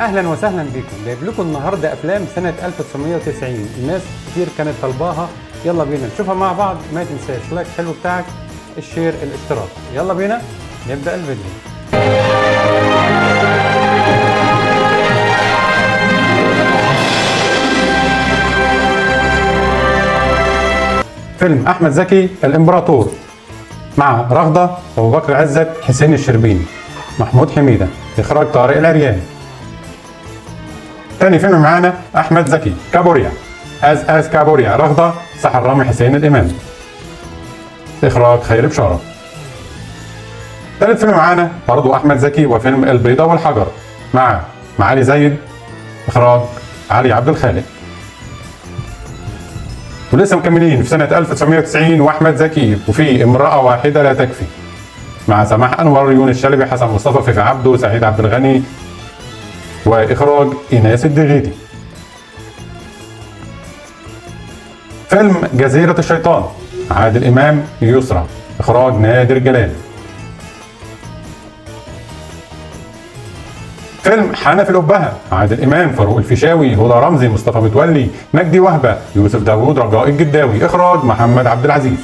اهلا وسهلا بكم. جايب لكم النهارده افلام سنه 1990. الناس كتير كانت طالباها، يلا بينا نشوفها مع بعض. ما تنساش لايك حلو بتاعك، الشير، الاشتراك. يلا بينا نبدا الفيديو. فيلم احمد زكي الامبراطور، مع رغده، ابو بكر عزت، حسين الشربيني، محمود حميده، اخراج طارق العرياني. تاني فيلم معانا احمد زكي كابوريا، از كابوريا، رغده، سحر رامي، حسين الامام، اخراج خير بشاره. تالت فيلم معانا برضه احمد زكي وفيلم البيضه والحجر، مع معالي زايد، اخراج علي عبد الخالق. ولسه مكملين في سنه 1990 واحمد زكي وفي امراه واحده لا تكفي، مع سماح انور، يونس شلبي، حسن مصطفى، فيفي عبده، سعيد عبد الغني، واخراج ايناس الدغيدي. فيلم جزيرة الشيطان، عادل امام، يسرى، اخراج نادر جلال. فيلم حنفي الأبهة، عادل امام، فاروق الفيشاوي، هدى رمزي، مصطفى متولي، مجدي وهبه، يوسف داوود، رجاء الجداوي، اخراج محمد عبد العزيز.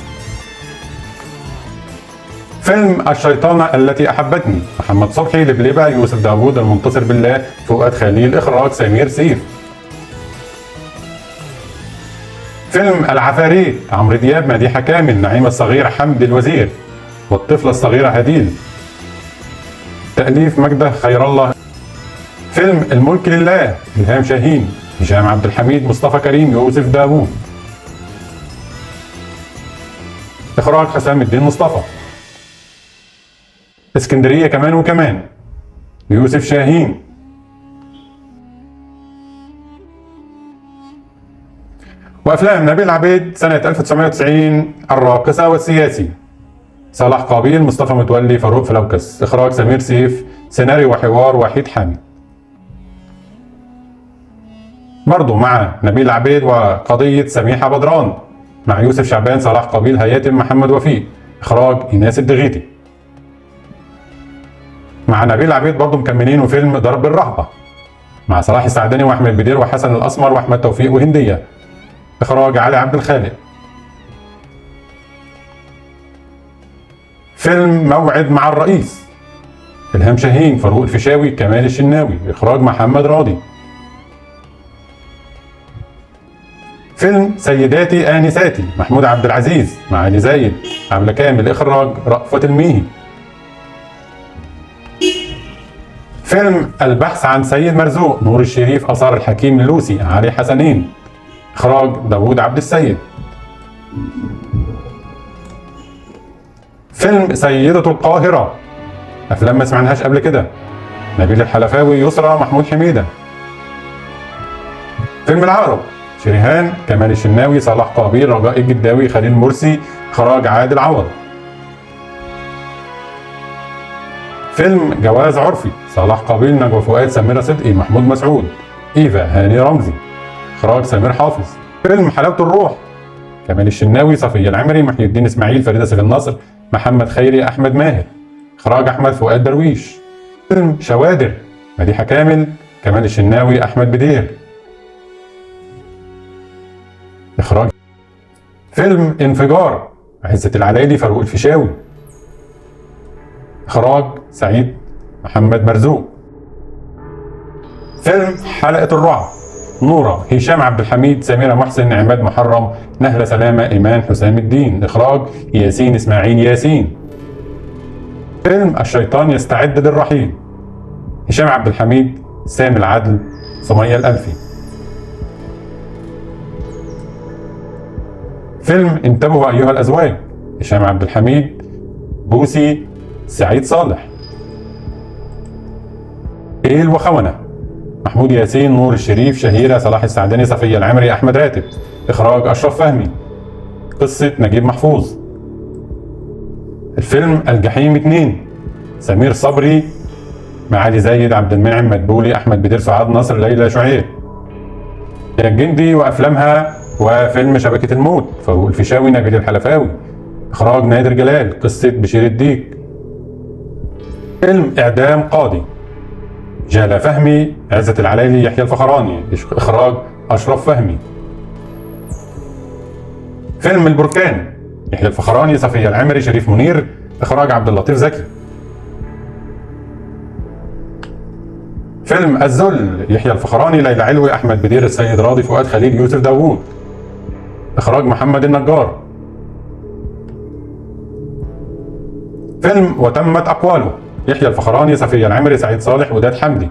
فيلم الشيطانة التي أحبتني، محمد صبحي، لبلبة، يوسف داوود، المنتصر بالله، فؤاد خليل، إخراج سمير سيف. فيلم العفاريت، عمرو دياب، مديحة كامل، نعيمة الصغيرة، حمد الوزير، والطفلة الصغيرة هديل، تأليف مجدة خير الله. فيلم الملك لله، إلهام شاهين، هشام عبد الحميد، مصطفى كريم، يوسف داوود، إخراج حسام الدين مصطفى. اسكندرية كمان وكمان، يوسف شاهين. وأفلام نبيل عبيد سنة 1990، الراقصة والسياسي، صلاح قابيل، مصطفى متولي، فاروق فلوكس، إخراج سمير سيف، سيناريو وحوار وحيد حامد. برضو مع نبيل عبيد وقضية سميحة بدران، مع يوسف شعبان، صلاح قابيل، هياتم، محمد وفيق، إخراج إيناس الدغيدي. مع نبيل عبيد برضو مكملين وفيلم ضرب الرهبة، مع صلاح السعداني واحمد بدير وحسن الاسمر واحمد توفيق وهنديه، اخراج علي عبد الخالق. فيلم موعد مع الرئيس، إلهام شاهين، فاروق الفيشاوي، كمال الشناوي، اخراج محمد راضي. فيلم سيداتي انساتي، محمود عبد العزيز، مع علي زايد، عبلة كامل، اخراج رأفت الميهي. فيلم البحث عن سيد مرزوق، نور الشريف، آثار الحكيم اللوسي، علي حسنين، إخراج داوود عبد السيد. فيلم سيدة القاهرة، أفلام ما سمعناهاش قبل كده، نبيل الحلفاوي، يسرى، محمود حميدة. فيلم العقرب، شريهان، كمال الشناوي، صلاح قابيل، رجاء الجداوي، خليل مرسي، إخراج عادل عوض. فيلم جواز عرفي، صلاح قابيل، نجوى فؤاد، سميرة صدقي، محمود مسعود، إيفا، هاني رمزي، إخراج سمير حافظ. فيلم حلاوة الروح، كمال الشناوي، صفية العمري، محي الدين إسماعيل، فريدة سيف النصر، محمد خيري، أحمد ماهر، إخراج أحمد فؤاد درويش. فيلم شوادر، مديحة كامل، كمال الشناوي، أحمد بدير، إخراج. فيلم انفجار، عزة العلايلي، فاروق الفيشاوي، إخراج سعيد محمد مرزوق. فيلم حلقة الرعب، نورة، هشام عبد الحميد، سميرة محسن، عماد محرم، نهلة سلامة، إيمان حسام الدين، إخراج ياسين إسماعيل ياسين. فيلم الشيطان يستعد للرحيل، هشام عبد الحميد، سامي العدل، سمية الألفي. فيلم انتبهوا أيها الأزواج، هشام عبد الحميد، بوسي، سعيد صالح. إيل وخونة، محمود ياسين، نور الشريف، شهيرة، صلاح السعداني، صفية العمري، أحمد راتب، إخراج أشرف فهمي. قصة نجيب محفوظ. الفيلم الجحيم 2، سمير صبري، معالي زايد، عبد المنعم مدبولي، أحمد بدير، سعاد نصر، ليلى شعيب. الجندي وأفلامها، وفيلم شبكة الموت، فاروق الفيشاوي، نبيل الحلفاوي، إخراج نادر جلال، قصة بشير الديك. فيلم إعدام قاضي، جالة فهمي، عزت العلايلي، يحيى الفخراني. إخراج أشرف فهمي. فيلم البركان، يحيى الفخراني، صفية العمري، شريف منير. إخراج عبد اللطيف زكي. فيلم الذل، يحيى الفخراني، ليلى علوي، أحمد بدير، السيد راضي، فؤاد خليل، يوسف داوود. إخراج محمد النجار. فيلم وتمت أقواله، يحيى الفخراني، صفية العمري، سعيد صالح، وداد حمدي.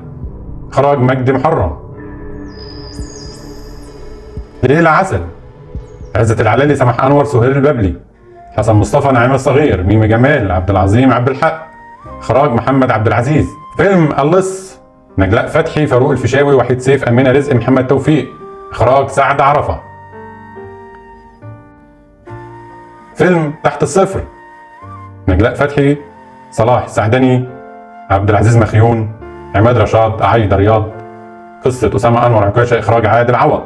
إخراج مجدي محرم. ليلة عسل، عزت العلايلي، سماح أنور، سهير البابلي، حسن مصطفى، نعيم الصغير، ميمي جمال، عبد العظيم عبد الحق. إخراج محمد عبد العزيز. فيلم اللص، نجلاء فتحي، فاروق الفيشاوي، وحيد سيف، أمينة رزق، محمد توفيق. إخراج سعد عرفة. فيلم تحت الصفر، نجلاء فتحي، صلاح السعدني، عبد العزيز مخيون، عماد رشاد، عايدة رياض. قصة أسامة أنور عكاشة. إخراج عادل عوض.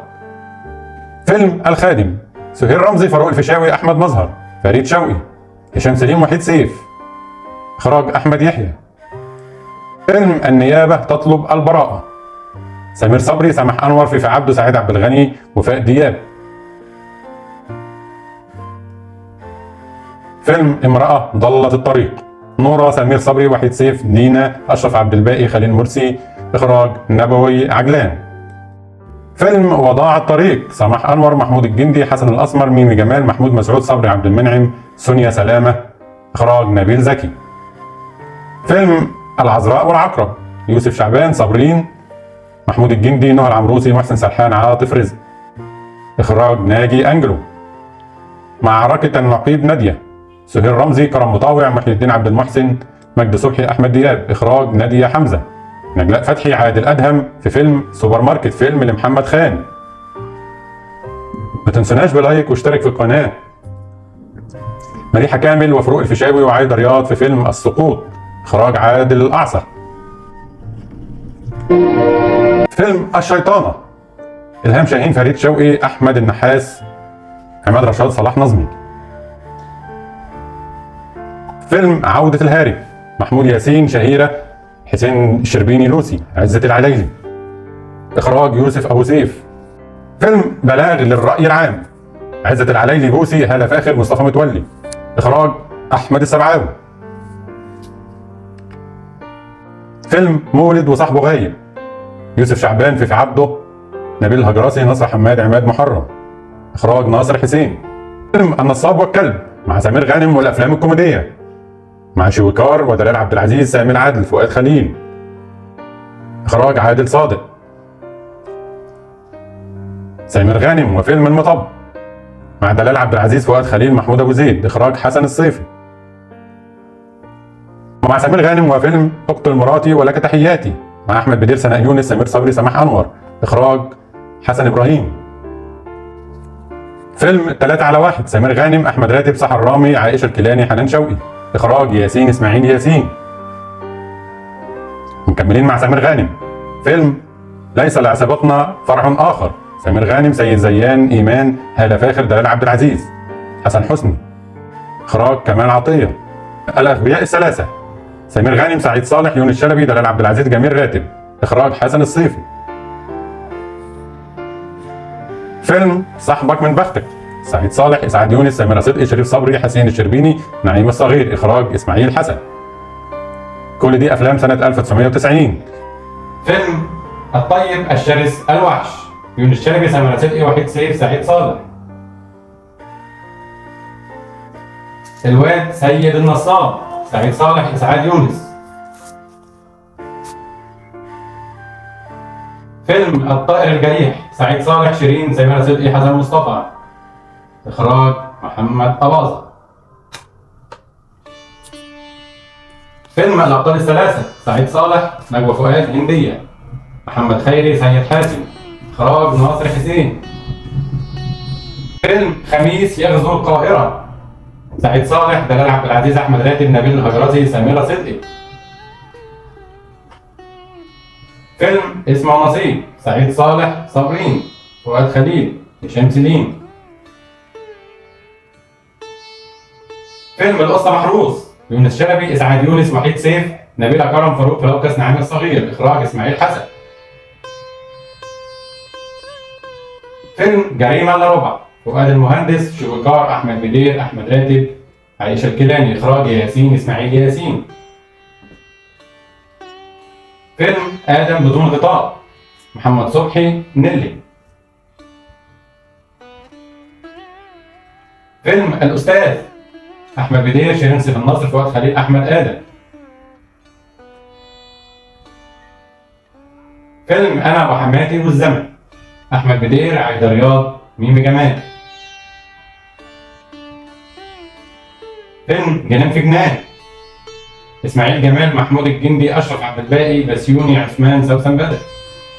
فيلم الخادم، سهير رمزي، فاروق الفيشاوي، أحمد مظهر، فريد شوقي، هشام سليم، وحيد سيف. إخراج أحمد يحيى. فيلم النيابة تطلب البراءة، سمير صبري، سماح أنور، فيفي عبده، سعيد عبد الغني، وفاء دياب. فيلم امرأة ضلت الطريق، نورة، سمير صبري، وحيد سيف، دينا، أشرف عبد الباقي، خليل مرسي. إخراج نبوي عجلان. فيلم وضاع الطريق، سماح أنور، محمود الجندي، حسن الأسمر، ميمي جمال، محمود مسعود، صبري عبد المنعم، سونيا سلامة. إخراج نبيل زكي. فيلم العذراء والعقرب، يوسف شعبان، صابرين، محمود الجندي، نهى العمروسي، محسن سرحان، عاطف رزق. إخراج ناجي أنجلو. معركة النقيب، نادية، سهير رمزي، كرم مطاوع، محي الدين عبد المحسن، مجد صبحي، أحمد دياب. إخراج نادية حمزة. نجلاء فتحي، عادل أدهم، في فيلم سوبر ماركت، فيلم لمحمد خان. ما تنسوناش بلايك واشترك في القناة. مليحة كامل وفاروق الفيشاوي وعايدة رياض، في فيلم السقوط. إخراج عادل الأعصر. فيلم الشيطانة، إلهام شاهين، فريد شوقي، أحمد النحاس، عماد رشاد، صلاح نظمي. فيلم عودة الهارب، محمود ياسين، شهيرة، حسين الشربيني، لوسي، عزت العلايلي. إخراج يوسف أبو سيف. فيلم بلاغ للرأي العام، عزت العلايلي، بوسي، هالة فاخر، مصطفى متولي. إخراج أحمد السبعاوي. فيلم مولد وصاحبه غايب، يوسف شعبان، فيفي عبده، نبيل الهجراسي، نصر حماد، عماد محرم. إخراج ناصر حسين. فيلم النصاب والكلب، مع سمير غانم، والأفلام الكوميدية، مع شويكار ودلال عبد العزيز، سامي العدل، فؤاد خليل. إخراج عادل صادق. سمير غانم وفيلم المطب، مع دلال عبد العزيز، فؤاد خليل، محمود أبو زيد. إخراج حسن الصيفي. مع سمير غانم وفيلم اقتل مراتي ولك تحياتي، مع أحمد بدير، سناء يونس، سمير صبري، سماح أنور. إخراج حسن إبراهيم. فيلم 3-على-1، سمير غانم، أحمد راتب، سحر رامي، عائشة الكيلاني، حنان شوقي. إخراج ياسين إسماعيل ياسين. مكملين مع سمير غانم. فيلم ليس لعصابتنا فرع آخر، سمير غانم، سيد زيان، إيمان، هالة فاخر، دلال عبد العزيز، حسن حسني. إخراج كمال عطية. الأغبياء الثلاثة، سمير غانم، سعيد صالح، يونس شلبي، دلال عبد العزيز، جميل راتب. إخراج حسن الصيفي. فيلم صاحبك من بختك، سعيد صالح، إسعاد يونس، سميرة صدقي، شريف صبري، حسين الشربيني، نعيم الصغير. إخراج إسماعيل حسن. كل دي أفلام سنة 1990. فيلم الطيب الشرس الوحش، يونس شلبي، سميرة صدقي، وحيد سيف، سعيد صالح. الواد سيد النصاب، سعيد صالح، إسعاد يونس. فيلم الطائر الجريح، سعيد صالح، شيرين، سميرة صدقي، حسن مصطفى. إخراج محمد أباظة. فيلم الأبطال الثلاثة، سعيد صالح، نجوى فؤاد، هندية، محمد خيري، سيد حاتم. إخراج ناصر حسين. فيلم خميس يغزو القاهرة، سعيد صالح، دلال عبد العزيز، أحمد راتب، نبيل الهجراسي، سميرة صدقي. فيلم اسمه نصيب، سعيد صالح، صابرين، فؤاد خليل، هشام سليم. فيلم القصة محروس، يونس شلبي، إسعاد يونس، وحيد سيف، نبيلة كرم فاروق في لوكس نعيم الصغير، إخراج إسماعيل حسن. فيلم جريمة إلا ربع، فؤاد المهندس، شويكار، أحمد بدير، أحمد راتب، عائشة الكيلاني، إخراج ياسين إسماعيل ياسين. فيلم آدم بدون غطاء، محمد صبحي، نيلي. فيلم الأستاذ، أحمد بدير، شيرين سيف النصر، فؤاد خليل، أحمد آدم. فيلم أنا وحماتي والزمن، أحمد بدير، عايدة رياض، ميمي جمال. فيلم جنان في جنان، إسماعيل جمال، محمود الجندي، أشرف عبد الباقي، بسيوني، عثمان، سوسن بدر،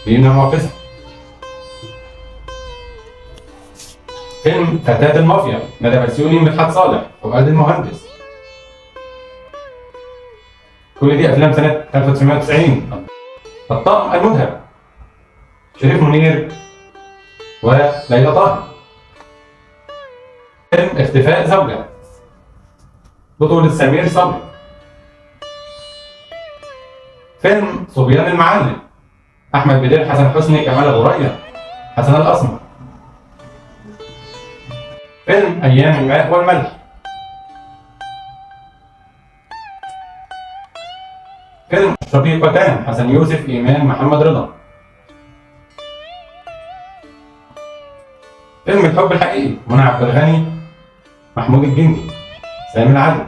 دينا معتصم. فيلم فتاة المافيا، ندى بسيوني، مدحت صالح، فؤاد المهندس. كل دي أفلام سنة 1990. الطاقم المذهب، شريف منير وليلى طاهر. فيلم اختفاء زوجة، بطولة سمير صبري. فيلم صبيان المعلم، أحمد بدير، حسن حسني، كمال أبو ريا، حسن الأسمر. فيلم أيام الماء والملح. فيلم شقيقتان، حسن يوسف، إيمان محمد رضا. فيلم الحب الحقيقي، منى عبد الغني، محمود الجندي، سامي العدل.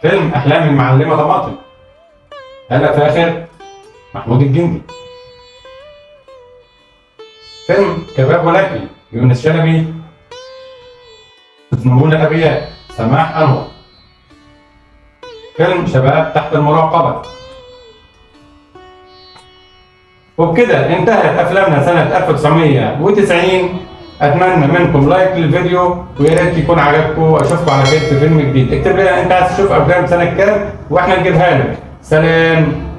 فيلم أحلام المعلمة طماطم، هالة فاخر، محمود الجندي. فيلم كباب ولكن، يونس شلبي، نمرون الأبرياء، سماح أنور. فيلم شباب تحت المراقبة. وبكده انتهت أفلامنا سنة 1990. أتمنى منكم لايك للفيديو، ويا ريت يكون عجبكم، وأشوفكم على خير في فيلم جديد. اكتب لنا أنت عايز تشوف أفلام سنة كام وإحنا نجيبها لك. سلام.